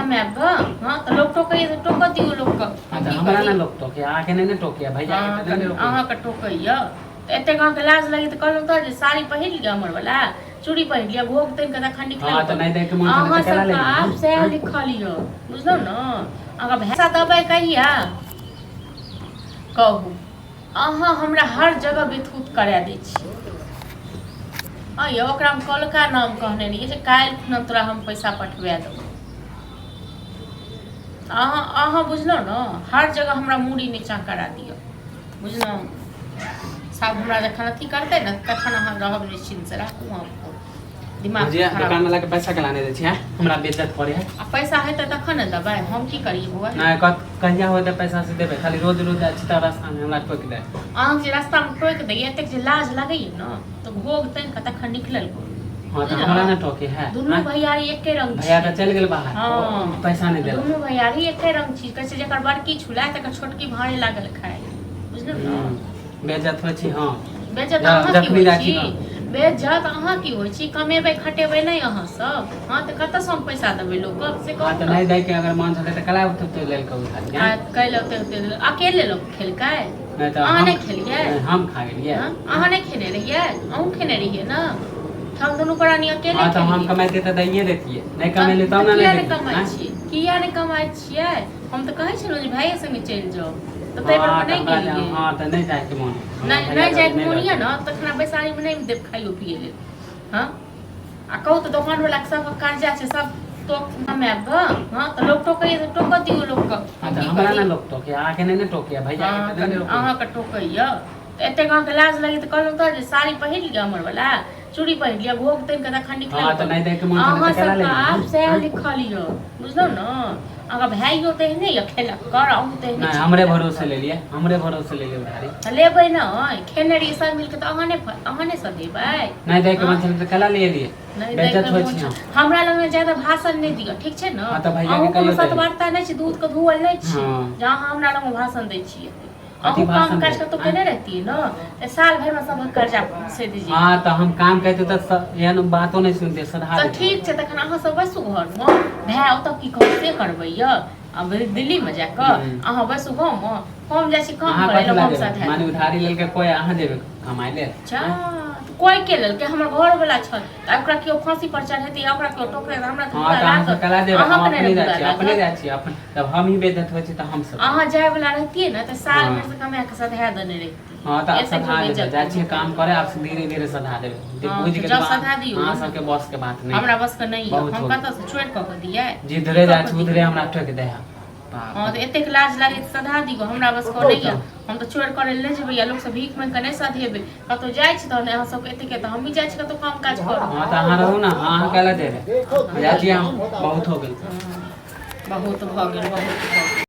मैं अब हां तो लोग टोकइए तो टोक दियो लोग का हां तो हमरा ना लोग टोके आके नहीं टोकिया भैया के नहीं रोके अहाँ का टोकइया एते गांव के लाज लगी तो कहलौ त जे साड़ी पहिर लिया हमर वाला चूड़ी पहिर लिया भोग तन के खंडी निकल हां तो नहीं देख के मन से कला ले आप से लिखा लियो बुझलो न अगर भैंसा दबाई कहिया कहू अहाँ हमरा हर जगह बेथूत करा दै छी अयो ओकरा हम कलका नाम कहने रहिए जे काल न तोरा हम पैसा पठवा देब अहाँ बुझलो न हर जगह हमरा मूड़ी नीचा करा दियो बुझलो सब हमरा जखन अथी करते न तखन अहाँ रहब निश्चिंत से राखू हमको दिमाग जे दुकान वाला के पैसा कलाने दे छी हमरा बेइज्जत करे है आ पैसा है त तखन न देबै हम की करिए बुआ ना कहिया होते पैसा से देबे खाली रोज रोज अच्छी तरह रास्ता में हमरा टोक दे अहाँ जे रास्ता में टोक दे एतेक जे लाज लगैए न तो भोग तन के तखन निकलल को हां तो हमरा ना टोके है दुनु भैयारी एके रंग भैया का चल गेल बाहर हां पैसा नहीं देला दुनु भैयारी एके रंग छी कैसे जेकर बड़की छुला तकर छोटकी भाड़े लागल खाए बुझलो न बेइज्जत हो छी हां बेइज्जत अहाँ की होई छी बेइज्जत अहाँ की होई छी कमेबै खटेबै नहीं अहाँ सब हां त कत से हम पैसा देबै लोग से कह हां तो नहीं दे के अगर मन छले त कला तो लेल कहू खाली आ कैलो ते अकेले लोग खेलकै नहीं तो अहाँ नहीं खेलिए हम खा गेलिए अहाँ नहीं खेने रहिए अहूँ खेने रहिए ना हम दोनों प्राणी अकेले हां तो हम कमाते त दैये देतिए नहीं कमेले तब ना नहीं कमाई छी किया नहीं कमाई छियै हम तो कहै छलौ जे भाई संगे चल जाओ तो तै पर नहीं गेलिए हां तो नहीं जाए के मन नहीं जाए के मोनिया ना तखना बैसारी में नहीं देब खाइयो पिए ले हां आ कहू तो दुकान वाला के सब कर्जा छै सब तो हमें अब हां तो लोग टोकइए तो टोक दियो लोग का हां तो हमरा ना लोग टोके आके नहीं टोकिया भैया के नहीं रोके अहाँ का टोकइया एते गांव के लाज लगी तो कहलौ त जे साड़ी पहिर लिया हमर वाला चूड़ी पहिर लिया भोग तन के खंडी निकल हां तो नहीं देख के मन से कला ले आप से लिखा लियो बुझलो न अगर भाइयो ते नहीं अकेला कर आऊ ते नहीं हमरे भरोसे ले लिए हमरे भरोसे ले लिए उधारी लेबै न खेनरी सब मिल के त अहाँ ने सब देबै नहीं देख के मन से कला ले लिए बेइज्जत हो छी हमरा लग में ज्यादा भाषण नहीं दियो ठीक छै न हां तो भैया के कहियो सत वार्ता नहीं छी दूध के धुअल नहीं छी जहां हमरा लग में भाषण दै छी अहू काम काज तो केने रहती है ना साल भर में सब कर्जा से दीजिए हां तो हम काम करते त एहन बातो नहीं सुनते सदा तो ठीक छै तखन अहाँ सब बसु घर में भाय ओत की कहै से करबै य अब दिल्ली में जाकर अहाँ बसु गांव में हम जाय छी काम करे ल हम साथ है माने उधारी लेल के कोई अहाँ देबे कमाई ले अच्छा कोई के लेल के हमर घर वाला छ त ओकरा केओ फांसी पर चढ़ेती ओकरा केओ टोकरे हमरा त हां तो कला देबे हम अपने जाय छी अपन तब हम ही बेइज्जत होय छी त हम सब अहाँ जाय वाला रहती न त साल भर से कमा के सधा देने रहती हां त सधा देबे जाय छी काम करे आप धीरे धीरे सधा देबे बुझ के जब सधा दियो हां सबके बस के बात नहीं हमरा बस के नहीं हम कत से छोड़ के दिए जिधरे जाय छी उधरे हमरा ठोक दे हां तो एतेक लाज लागे सधा दिगो हमरा बस को नहीं हम तो चोर करे ले जेबै या लोग से भीख मांग के नहीं सधेबै कतो जाय छी त अहाँ सब एतेक त हम भी जाय छी कतो काम काज करू हां त अहाँ रहू ना अहाँ कला देबे जाय छी हम बहुत हो गेल बहुत भ गेल बहुत